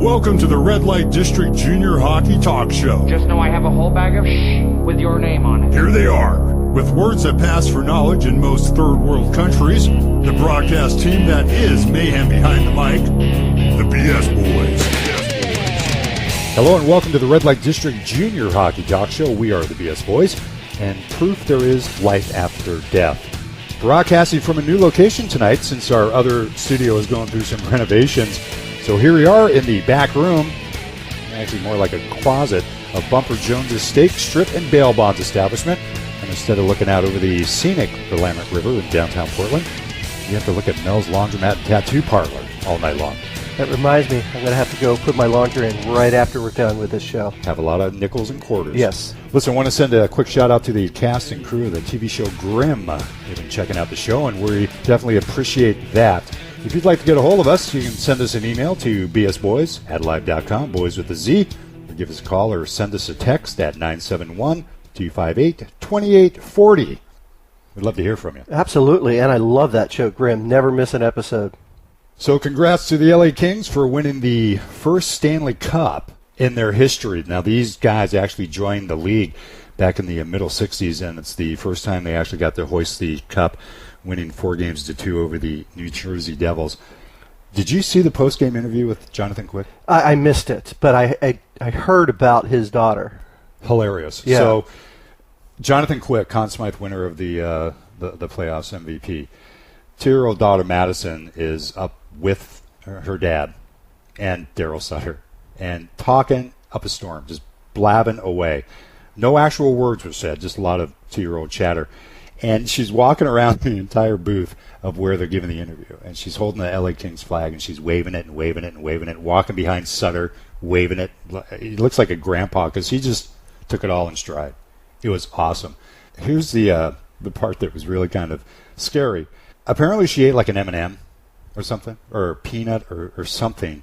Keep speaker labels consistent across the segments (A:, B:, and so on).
A: Welcome to the Red Light District Junior Hockey Talk Show.
B: Just know I have a whole bag of with your name on it.
A: Here they are. With words that pass for knowledge in most third world countries, the broadcast team that is mayhem behind the mic, the BS Boys.
C: Hello and welcome to the Red Light District Junior Hockey Talk Show. We are the BS Boys, and proof there is life after death. Broadcasting from a new location tonight since our other studio is going through some renovations. So here we are in the back room, actually more like a closet, of Bumper Jones's Steak, Strip, and Bail Bonds establishment. And instead of looking out over the scenic Willamette River in downtown Portland, you have to look at Mel's Laundromat and Tattoo Parlor all night long.
D: That reminds me, I'm going to have to go put my laundry in right after we're done with this show.
C: Have a lot of nickels and quarters.
D: Yes.
C: Listen, I want to send a quick shout out to the cast and crew of the TV show Grimm. They've been checking out the show, and we definitely appreciate that. If you'd like to get a hold of us, you can send us an email to bsboys@live.com, boys with a Z, or give us a call or send us a text at 971-258-2840. We'd love to hear from you.
D: Absolutely, and I love that show, Grimm. Never miss an episode.
C: So congrats to the LA Kings for winning the first Stanley Cup in their history. Now, these guys actually joined the league back in the middle 60s, and it's the first time they actually got to hoist the cup, winning 4-2 over the New Jersey Devils. Did you see the post-game interview with Jonathan Quick?
D: I missed it, but I heard about his daughter.
C: Hilarious.
D: Yeah.
C: So, Jonathan Quick, Conn Smythe winner of the playoffs MVP. 2-year-old daughter Madison is up with her dad and Daryl Sutter and talking up a storm, just blabbing away. No actual words were said, just a lot of 2-year-old chatter. And she's walking around the entire booth of where they're giving the interview. And she's holding the LA Kings flag, and she's waving it and waving it and waving it, walking behind Sutter, waving it. He looks like a grandpa because he just took it all in stride. It was awesome. Here's the part that was really kind of scary. Apparently she ate like an M&M or something, or a peanut or something,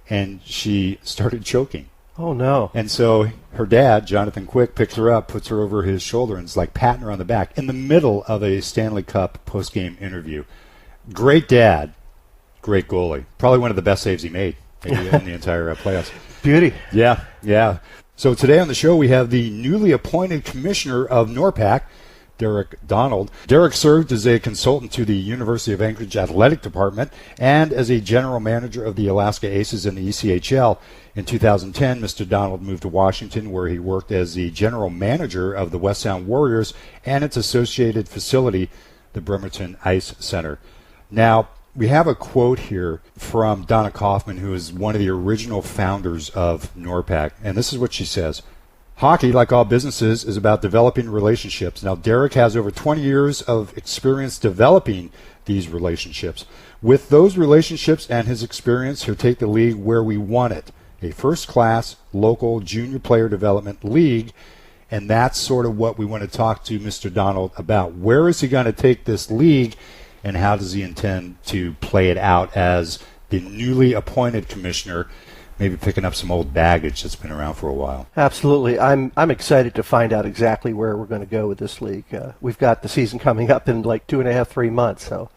C: and she started choking.
D: Oh, no.
C: And so her dad, Jonathan Quick, picks her up, puts her over his shoulder, and is like patting her on the back in the middle of a Stanley Cup post-game interview. Great dad, great goalie. Probably one of the best saves he made maybe in the entire playoffs.
D: Beauty.
C: Yeah. So today on the show we have the newly appointed commissioner of NORPAC, Derek Donald. Derek served as a consultant to the University of Anchorage Athletic Department and as a general manager of the Alaska Aces in the ECHL. In 2010, Mr. Donald moved to Washington, where he worked as the general manager of the West Sound Warriors and its associated facility, the Bremerton Ice Center. Now, we have a quote here from Donna Kaufman, who is one of the original founders of NORPAC, and this is what she says. Hockey, like all businesses, is about developing relationships. Now, Derek has over 20 years of experience developing these relationships. With those relationships and his experience, he'll take the league where we want it, a first-class, local, junior player development league, and that's sort of what we want to talk to Mr. Donald about. Where is he going to take this league, and how does he intend to play it out as the newly appointed commissioner, maybe picking up some old baggage that's been around for a while?
D: Absolutely. I'm excited to find out exactly where we're going to go with this league. We've got the season coming up in like 2.5-3 months. So,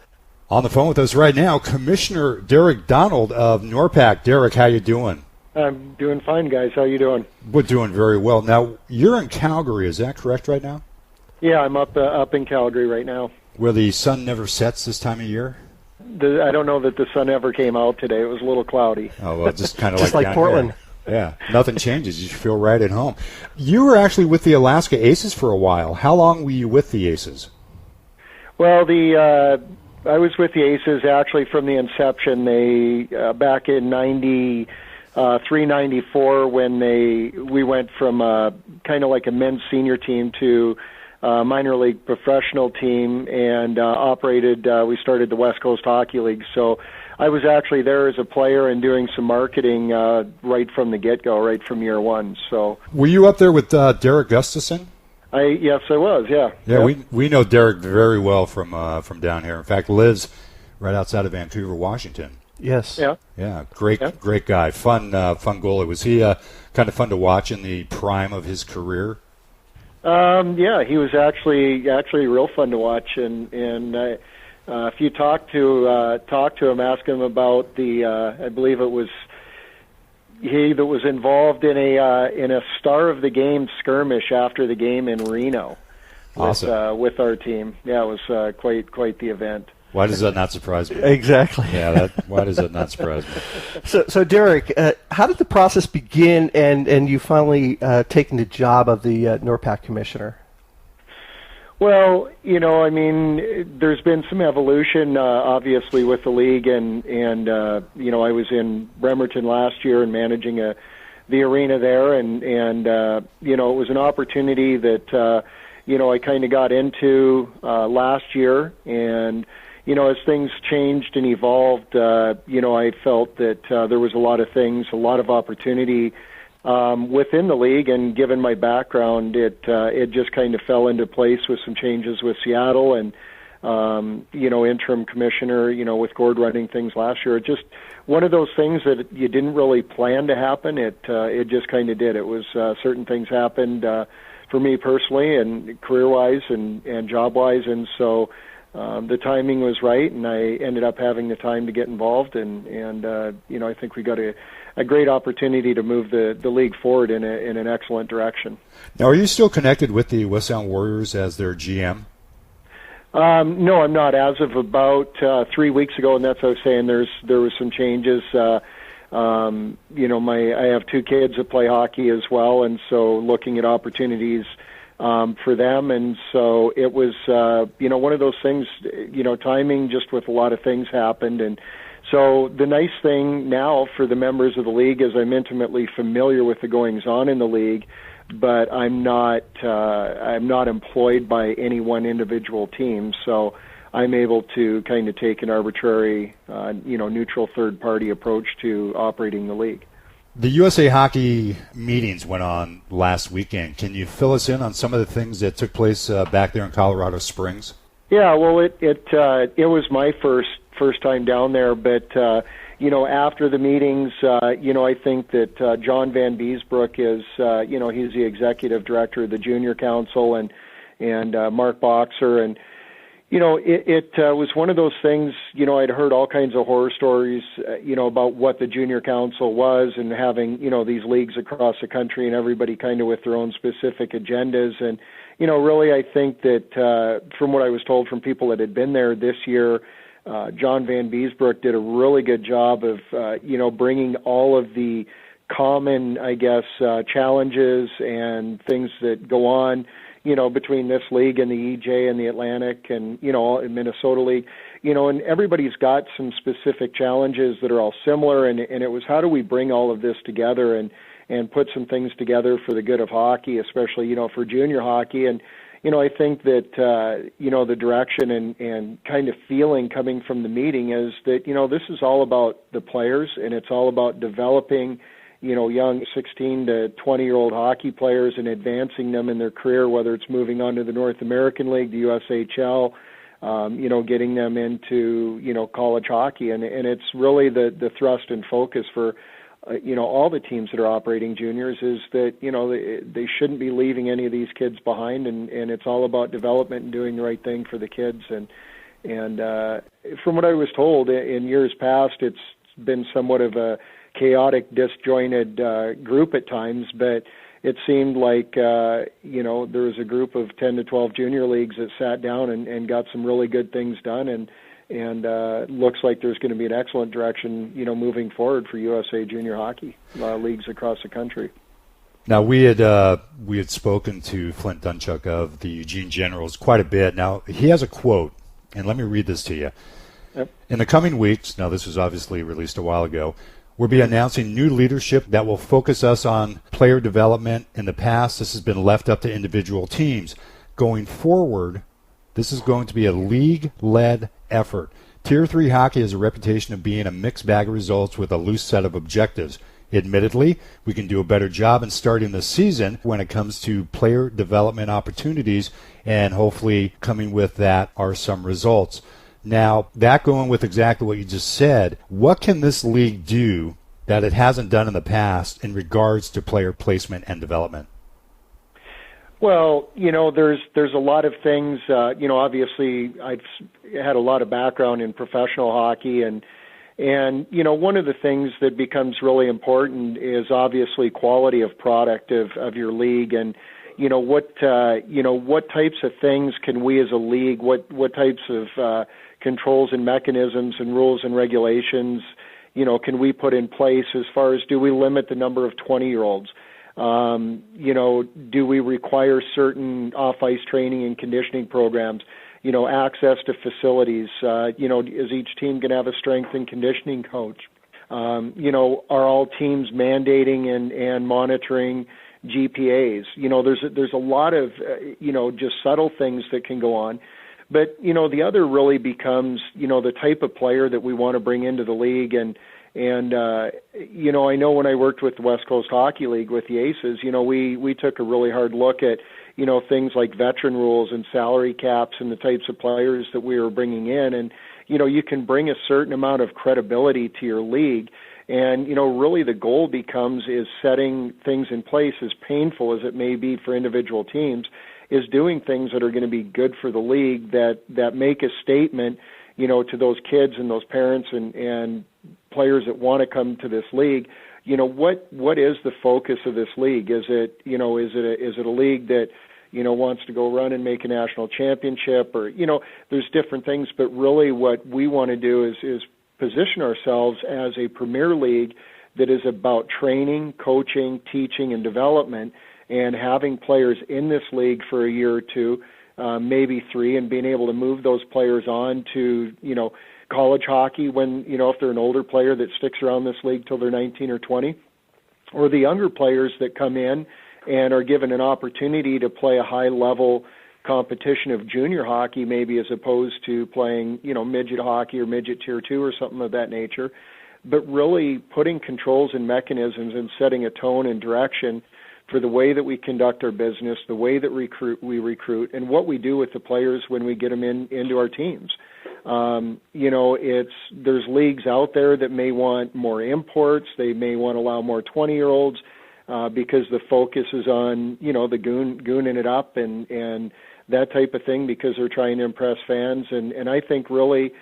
C: on the phone with us right now, Commissioner Derek Donald of NORPAC. Derek, how you doing?
E: I'm doing fine, guys. How you doing?
C: We're doing very well. Now, you're in Calgary, is that correct right now?
E: Yeah, I'm up in Calgary right now.
C: Where the sun never sets this time of year?
E: I don't know that the sun ever came out today. It was a little cloudy.
C: Oh, well, just kind of
D: just like Portland.
C: Here. Yeah, nothing changes. You feel right at home. You were actually with the Alaska Aces for a while. How long were you with the Aces?
E: Well, I was with the Aces actually from the inception. They back in 93, 94 when we went from kind of like a men's senior team to minor league professional team and we started the West Coast Hockey League. So I was actually there as a player and doing some marketing right from the get-go, right from year one. So
C: were you up there with Derek Gustafson?
E: Yes, I was, yeah.
C: Yeah, we know Derek very well from down here. In fact, lives right outside of Vancouver, Washington.
D: Yes.
C: Yeah, great guy. Fun goalie. Was he kind of fun to watch in the prime of his career?
E: Yeah, he was actually real fun to watch, and if you talk to him, ask him about I believe it was that was involved in a star of the game skirmish after the game in Reno.
C: Awesome.
E: With our team. Yeah, it was quite the event.
C: Why does that not surprise me?
D: Exactly.
C: Yeah, why does that not surprise me?
D: So Derek, how did the process begin, and you finally taking the job of the NORPAC Commissioner?
E: Well, I mean, there's been some evolution, obviously, with the league, and I was in Bremerton last year and managing the arena there, and it was an opportunity that I kind of got into last year, and as things changed and evolved, I felt that there was a lot of opportunity within the league, and given my background, it just kind of fell into place with some changes with Seattle and interim commissioner, with Gord running things last year. It just one of those things that you didn't really plan to happen. It just kind of did. It was certain things happened for me personally and career-wise and job-wise, and so the timing was right, and I ended up having the time to get involved, and I think we got a great opportunity to move the league forward in an excellent direction.
C: Now, are you still connected with the West Sound Warriors as their GM?
E: No, I'm not. As of about 3 weeks ago, and that's what I was saying, there was some changes. I have two kids that play hockey as well, and so looking at opportunities for them, and so it was one of those things, timing just with a lot of things happened. And so the nice thing now for the members of the league is I'm intimately familiar with the goings on in the league, but I'm not employed by any one individual team, so I'm able to kind of take an arbitrary neutral third party approach to operating the league.
C: The USA Hockey meetings went on last weekend. Can you fill us in on some of the things that took place back there in Colorado Springs?
E: Yeah, well, it was my first time down there, but after the meetings, I think that John Van Beesbroek is, he's the executive director of the Junior Council, and Mark Boxer, and it was one of those things, I'd heard all kinds of horror stories, about what the Junior Council was, and having, these leagues across the country and everybody kind of with their own specific agendas. And, really I think that from what I was told from people that had been there this year, John Van Beesbroek did a really good job of, bringing all of the common, I guess, challenges and things that go on, between this league and the EJ and the Atlantic and, Minnesota League, and everybody's got some specific challenges that are all similar. And it was, how do we bring all of this together and put some things together for the good of hockey, especially, for junior hockey. And, I think that, the direction and kind of feeling coming from the meeting is that, this is all about the players, and it's all about developing young 16 to 20-year-old hockey players and advancing them in their career, whether it's moving on to the North American League, the USHL, getting them into, college hockey. And it's really the thrust and focus for, all the teams that are operating juniors is that, they shouldn't be leaving any of these kids behind, and it's all about development and doing the right thing for the kids. And from what I was told in years past, it's been somewhat of a chaotic, disjointed group at times, but it seemed like there was a group of 10 to 12 junior leagues that sat down and got some really good things done, and looks like there's going to be an excellent direction moving forward for USA junior hockey leagues across the country.
C: Now, we had spoken to Flint Dunchuk of the Eugene Generals quite a bit. Now, he has a quote, and let me read this to you.
E: Yep.
C: In the coming weeks, now this was obviously released a while ago, we'll be announcing new leadership that will focus us on player development. In the past, this has been left up to individual teams. Going forward, this is going to be a league-led effort. Tier 3 hockey has a reputation of being a mixed bag of results with a loose set of objectives. Admittedly, we can do a better job in starting the season when it comes to player development opportunities, and hopefully coming with that are some results. Now, that going with exactly what you just said, what can this league do that it hasn't done in the past in regards to player placement and development?
E: Well, there's a lot of things. Obviously, I've had a lot of background in professional hockey, and And, one of the things that becomes really important is obviously quality of product of your league, and, what types of things can we as a league, what types of controls and mechanisms and rules and regulations, can we put in place as far as, do we limit the number of 20-year-olds? Do we require certain off-ice training and conditioning programs? Access to facilities. Is each team going to have a strength and conditioning coach? Are all teams mandating and monitoring GPAs? There's a lot of, just subtle things that can go on. But, the other really becomes, the type of player that we want to bring into the league. And I know when I worked with the West Coast Hockey League with the Aces, we took a really hard look at, things like veteran rules and salary caps and the types of players that we were bringing in. And, you can bring a certain amount of credibility to your league. And, really the goal is setting things in place, as painful as it may be for individual teams, is doing things that are going to be good for the league, that make a statement, to those kids and those parents and players that want to come to this league. What is the focus of this league? Is it a league that, wants to go run and make a national championship, or, there's different things, but really what we want to do is position ourselves as a premier league that is about training, coaching, teaching, and development, and having players in this league for a year or two, maybe 3, and being able to move those players on to, college hockey when, if they're an older player that sticks around this league till they're 19 or 20, or the younger players that come in and are given an opportunity to play a high-level competition of junior hockey, maybe, as opposed to playing, midget hockey or midget tier 2 or something of that nature. But really putting controls and mechanisms and setting a tone and direction for the way that we conduct our business, the way that we recruit, and what we do with the players when we get them into our teams. There's leagues out there that may want more imports. They may want to allow more 20-year-olds because the focus is on, the gooning it up and that type of thing, because they're trying to impress fans. And I think really,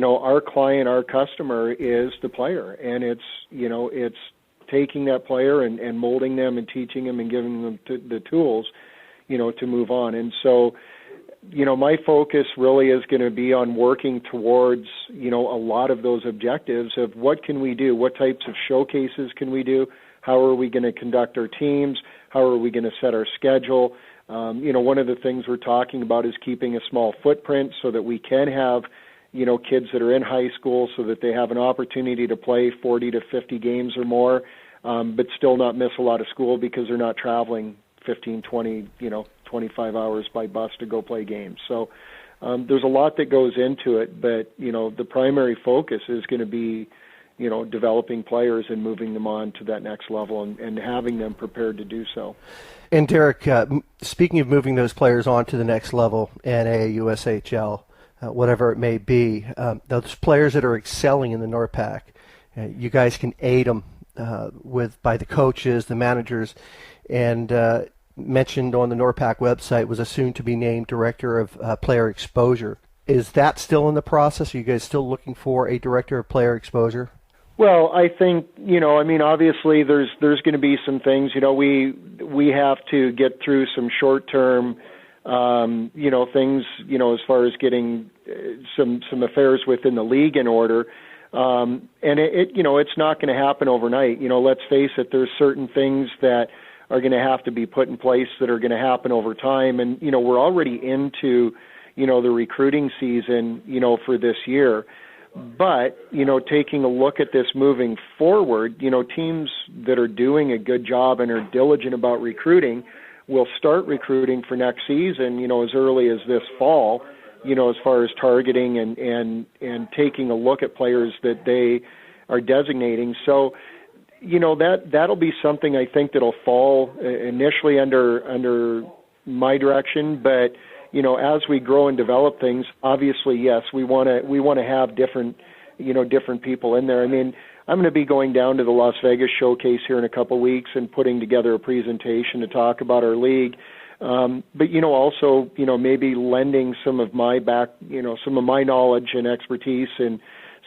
E: our client, our customer is the player, and it's taking that player and molding them and teaching them and giving them the tools, to move on. And so, my focus really is going to be on working towards, a lot of those objectives of what can we do, what types of showcases can we do, how are we going to conduct our teams, how are we going to set our schedule. One of the things we're talking about is keeping a small footprint so that we can have, kids that are in high school so that they have an opportunity to play 40 to 50 games or more, but still not miss a lot of school because they're not traveling 15, 20, 25 hours by bus to go play games. So there's a lot that goes into it, but, the primary focus is going to be, developing players and moving them on to that next level and having them prepared to do so.
D: And Derek, speaking of moving those players on to the next level, NA, USHL, whatever it may be, those players that are excelling in the NORPAC, you guys can aid them by the coaches, the managers, and mentioned on the NORPAC website was a soon-to-be named director of player exposure. Is that still in the process? Are you guys still looking for a director of player exposure?
E: Well, I think, obviously there's going to be some things, we have to get through some short-term, things, as far as getting some affairs within the league in order. And it's not going to happen overnight. Let's face it, there's certain things that are going to have to be put in place that are going to happen over time. And, we're already into, the recruiting season, for this year. But, taking a look at this moving forward, teams that are doing a good job and are diligent about recruiting will start recruiting for next season, as early as this fall, as far as targeting and taking a look at players that they are designating. So, that'll be something I think that'll fall initially under my direction, but as we grow and develop things, obviously, yes, we want to have different people in there. I mean, I'm going to be going down to the Las Vegas showcase here in a couple of weeks and putting together a presentation to talk about our league. But also, maybe lending some of my some of my knowledge and expertise in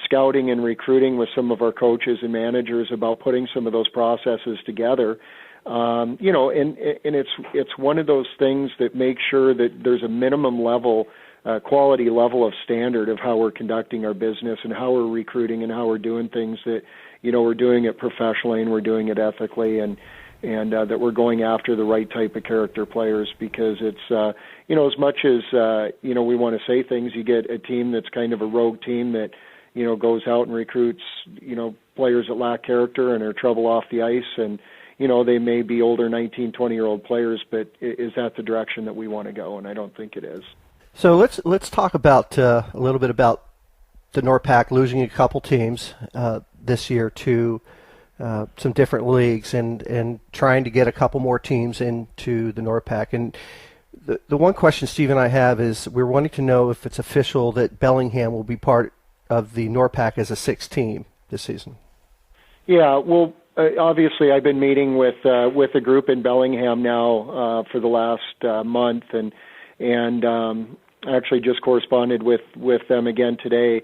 E: scouting and recruiting with some of our coaches and managers about putting some of those processes together. And it's one of those things that makes sure that there's a minimum level, quality level of standard of how we're conducting our business and how we're recruiting and how we're doing things, that, we're doing it professionally and we're doing it ethically, and that we're going after the right type of character players, because it's, as much as, we want to say things, you get a team that's kind of a rogue team that, goes out and recruits, players that lack character and are trouble off the ice, and, they may be older 19, 20-year-old players, but is that the direction that we want to go? And I don't think it is.
D: So let's talk about a little bit about the NORPAC losing a couple teams this year to some different leagues, and trying to get a couple more teams into the NORPAC. And the one question Steve and I have is, we're wanting to know if it's official that Bellingham will be part of the NORPAC as a sixth team this season. Yeah,
E: well, obviously I've been meeting with a group in Bellingham now for the last month, and I actually just corresponded with them again today.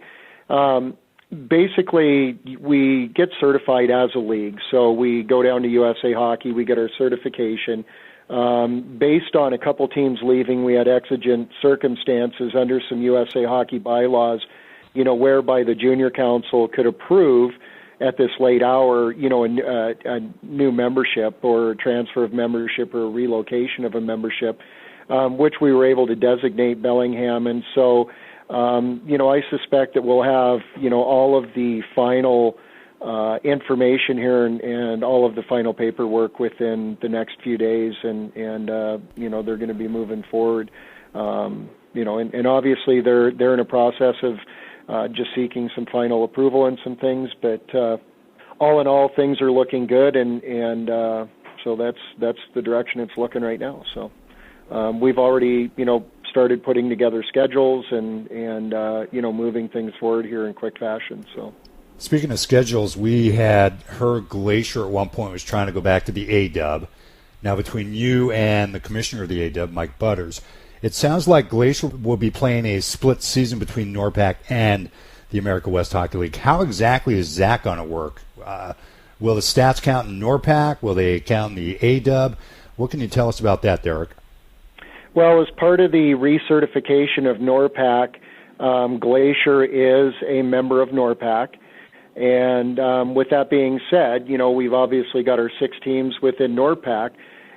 E: Basically, we get certified as a league, so we go down to USA Hockey, we get our certification. Based on a couple teams leaving, we had exigent circumstances under some USA Hockey bylaws, whereby the Junior Council could approve at this late hour, a new membership or transfer of membership or relocation of a membership, which we were able to designate Bellingham. And so, I suspect that we'll have, all of the final information here and all of the final paperwork within the next few days, and they're going to be moving forward. And obviously they're in a process of just seeking some final approval and some things, but all in all, things are looking good, and so that's the direction it's looking right now. So we've already started putting together schedules and moving things forward here in quick fashion. So,
C: speaking of schedules, we had heard Glacier at one point was trying to go back to the A-Dub. Now, between you and the commissioner of the A-Dub, Mike Butters, it sounds like Glacier will be playing a split season between NORPAC and the America West Hockey League. How exactly is that going to work? Will the stats count in NORPAC? Will they count in the A-Dub? What can you tell us about that, Derek?
E: Well, as part of the recertification of NORPAC, Glacier is a member of NORPAC. And with that being said, we've obviously got our 6 teams within NORPAC.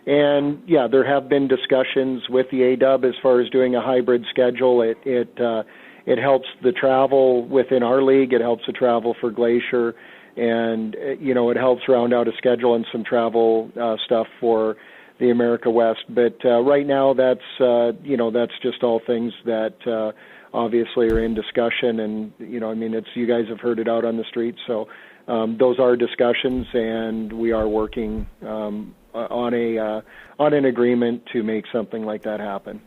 E: And, yeah, there have been discussions with the A-Dub as far as doing a hybrid schedule. It helps the travel within our league. It helps the travel for Glacier. And, it helps round out a schedule and some travel stuff for the America West. But right now that's just all things that obviously are in discussion. And, it's, you guys have heard it out on the street. So those are discussions, and we are working on an agreement to make something like that happen.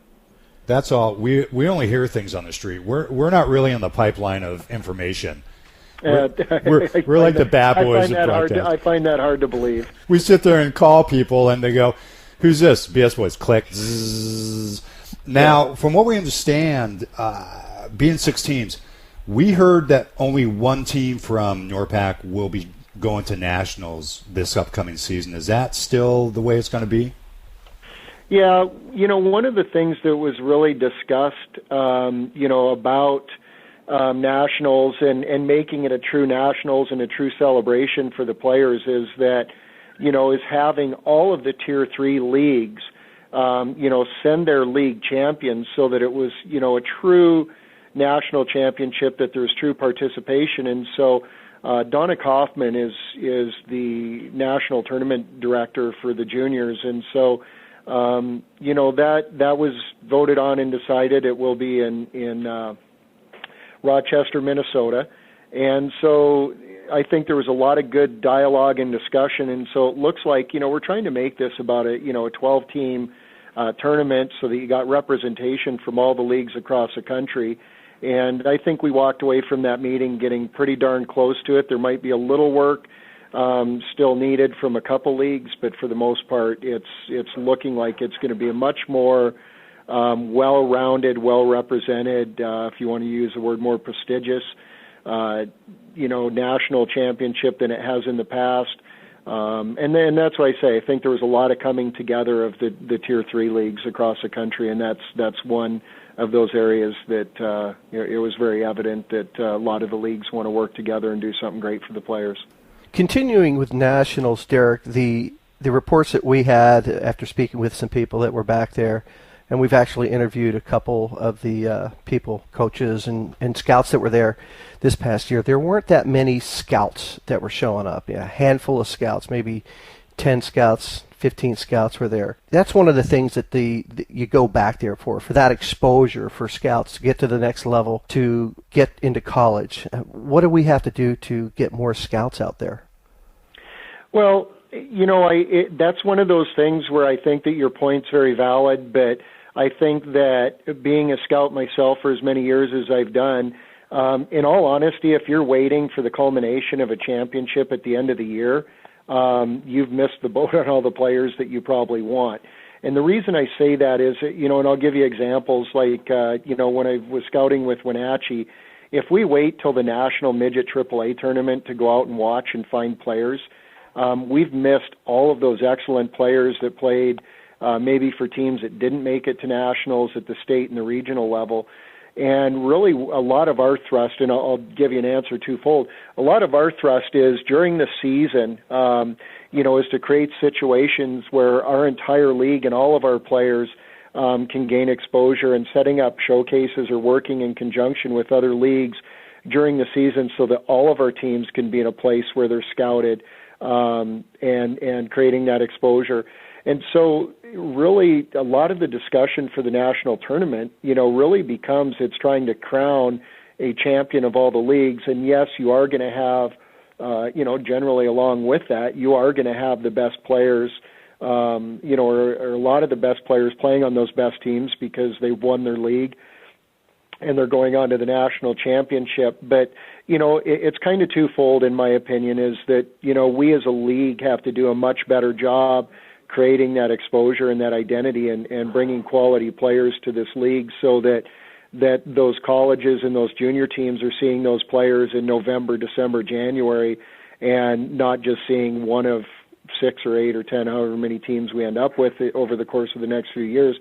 C: That's all. We only hear things on the street. We're not really on the pipeline of information. We're like the bad boys of broadcast.
E: I find that hard to believe.
C: We sit there and call people, and they go, "Who's this?" BS Boys. Click. Zzz. Now, from what we understand, being 6 teams, we heard that only one team from NORPAC will be going to nationals this upcoming season. Is that still the way it's going to be?
E: Yeah, one of the things that was really discussed, about nationals and making it a true nationals and a true celebration for the players is that, is having all of the Tier 3 leagues, send their league champions so that it was, a true national championship, that there's true participation. And so Donna Kaufman is the national tournament director for the juniors. And so, that was voted on and decided. It will be in Rochester, Minnesota. And so I think there was a lot of good dialogue and discussion. And so it looks like, we're trying to make this about a 12-team tournament so that you got representation from all the leagues across the country. And I think we walked away from that meeting getting pretty darn close to it. There might be a little work still needed from a couple leagues, but for the most part, it's looking like it's going to be a much more well-rounded, well-represented, if you want to use the word, more prestigious national championship than it has in the past. And then that's why I say I think there was a lot of coming together of the Tier 3 leagues across the country, and that's one of those areas that it was very evident that a lot of the leagues want to work together and do something great for the players.
D: Continuing with nationals, Derek, the reports that we had after speaking with some people that were back there, and we've actually interviewed a couple of the coaches and scouts that were there this past year. There weren't that many scouts that were showing up. A handful of scouts, maybe 10 scouts, 15 scouts were there. That's one of the things that you go back there for that exposure for scouts to get to the next level, to get into college. What do we have to do to get more scouts out there?
E: Well, that's one of those things where I think that your point's very valid, but I think that being a scout myself for as many years as I've done, in all honesty, if you're waiting for the culmination of a championship at the end of the year, you've missed the boat on all the players that you probably want. And the reason I say that is, and I'll give you examples like, when I was scouting with Wenatchee, if we wait till the National Midget AAA tournament to go out and watch and find players, we've missed all of those excellent players that played maybe for teams that didn't make it to nationals at the state and the regional level. And really a lot of our thrust, and I'll give you an answer twofold, a lot of our thrust is during the season, is to create situations where our entire league and all of our players can gain exposure, and setting up showcases or working in conjunction with other leagues during the season so that all of our teams can be in a place where they're scouted and creating that exposure. And so really a lot of the discussion for the national tournament, really becomes it's trying to crown a champion of all the leagues. And yes, you are going to have, generally along with that, you are going to have the best players, or a lot of the best players playing on those best teams because they've won their league and they're going on to the national championship. But, it's kind of twofold in my opinion, is that, we as a league have to do a much better job creating that exposure and that identity and bringing quality players to this league so that those colleges and those junior teams are seeing those players in November, December, January, and not just seeing one of 6 or 8 or 10, however many teams we end up with over the course of the next few years.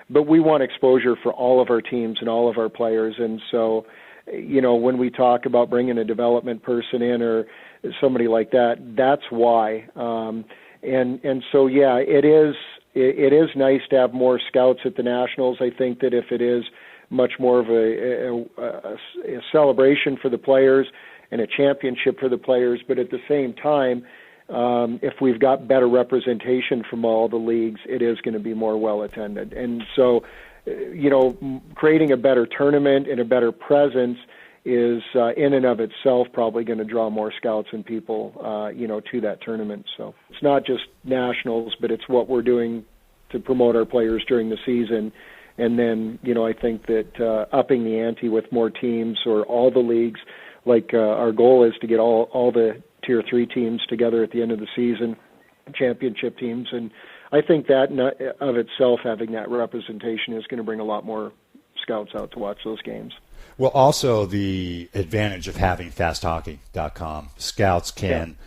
E: But we want exposure for all of our teams and all of our players. And so, when we talk about bringing a development person in or somebody like that, that's why. And so, yeah, it is nice to have more scouts at the Nationals. I think that if it is much more of a celebration for the players and a championship for the players, but at the same time, if we've got better representation from all the leagues, it is going to be more well attended. And so, creating a better tournament and a better presence is in and of itself probably going to draw more scouts and people, to that tournament. So it's not just nationals, but it's what we're doing to promote our players during the season. And then, I think that upping the ante with more teams or all the leagues, like our goal is to get all the Tier 3 teams together at the end of the season, championship teams. And I think that of itself, having that representation is going to bring a lot more scouts out to watch those games.
C: Well, also the advantage of having fasthockey.com. Scouts can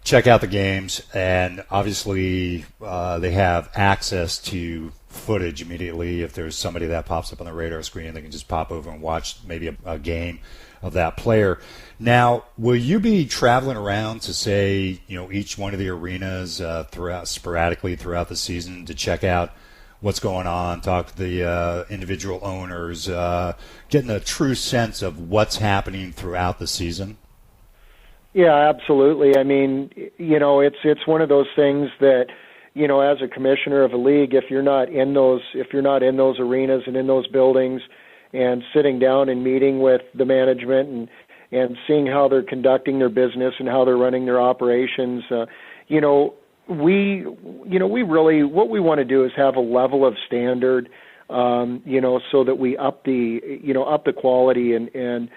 C: check out the games, and obviously they have access to footage immediately. If there's somebody that pops up on the radar screen, they can just pop over and watch maybe a game of that player. Now, will you be traveling around to, say, each one of the arenas sporadically throughout the season to check out what's going on, talk to the individual owners, getting a true sense of what's happening throughout the season?
E: Yeah, absolutely. I mean, it's one of those things that, as a commissioner of a league, if you're not in those arenas and in those buildings and sitting down and meeting with the management and seeing how they're conducting their business and how they're running their operations, we really, what we want to do is have a level of standard, so that we up the quality and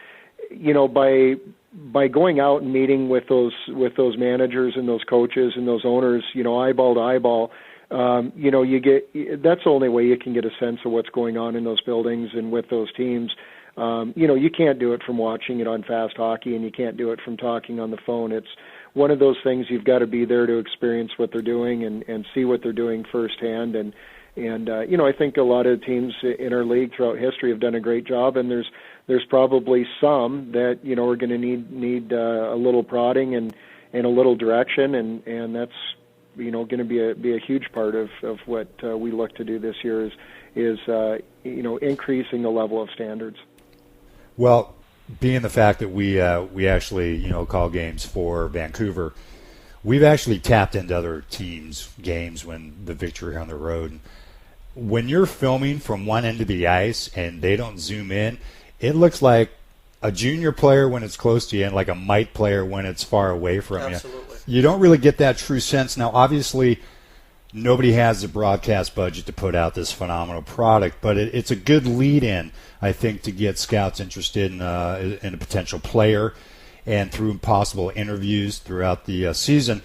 E: by going out and meeting with those managers and those coaches and those owners, eyeball to eyeball, that's the only way you can get a sense of what's going on in those buildings and with those teams. You can't do it from watching it on Fast Hockey, and you can't do it from talking on the phone. It's one of those things you've got to be there to experience what they're doing and see what they're doing firsthand. And I think a lot of teams in our league throughout history have done a great job, and there's probably some that are going to need a little prodding and a little direction, and that's going to be a huge part of what we look to do this year is increasing the level of standards.
C: Well, being the fact that we actually call games for Vancouver, we've actually tapped into other teams' games when the Victory on the road. When you're filming from one end of the ice and they don't zoom in, it looks like a junior player when it's close to you and like a mite player when it's far away from
D: Absolutely.
C: you. You don't really get that true sense. Now, obviously, nobody has the broadcast budget to put out this phenomenal product, but it's a good lead-in, I think, to get scouts interested in a potential player, and through possible interviews throughout the season.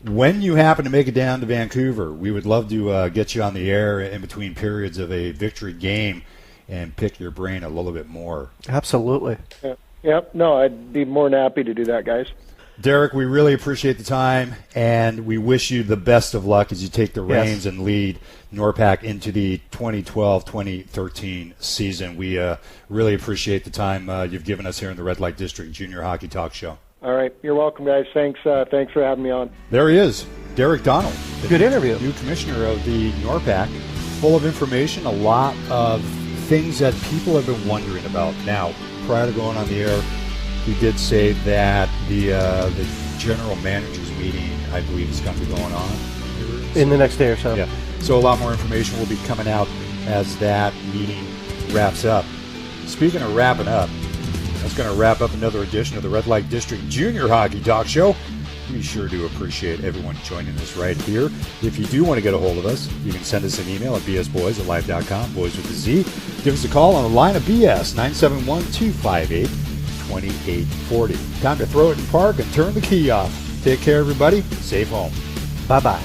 C: When you happen to make it down to Vancouver, we would love to get you on the air in between periods of a Victory game and pick your brain a little bit more.
D: Absolutely.
E: Yep. No, I'd be more than happy to do that, guys.
C: Derek, we really appreciate the time, and we wish you the best of luck as you take the reins and lead NORPAC into the 2012-2013 season. We really appreciate the time you've given us here in the Red Light District Junior Hockey Talk Show.
E: All right. You're welcome, guys. Thanks for having me on.
C: There he is, Derek Donald.
D: Good interview.
C: New commissioner of the NORPAC, full of information, a lot of things that people have been wondering about. Now, prior to going on the air, he did say that the general managers meeting, I believe, is going to be going on
D: in the next day or so.
C: Yeah. So a lot more information will be coming out as that meeting wraps up. Speaking of wrapping up, that's going to wrap up another edition of the Red Light District Junior Hockey Talk Show. We sure do appreciate everyone joining us right here. If you do want to get a hold of us, you can send us an email at bsboys@live.com, boys with a Z. Give us a call on the line of BS, 971-258-2840. Time to throw it in park and turn the key off. Take care, everybody. Safe home.
D: Bye-bye.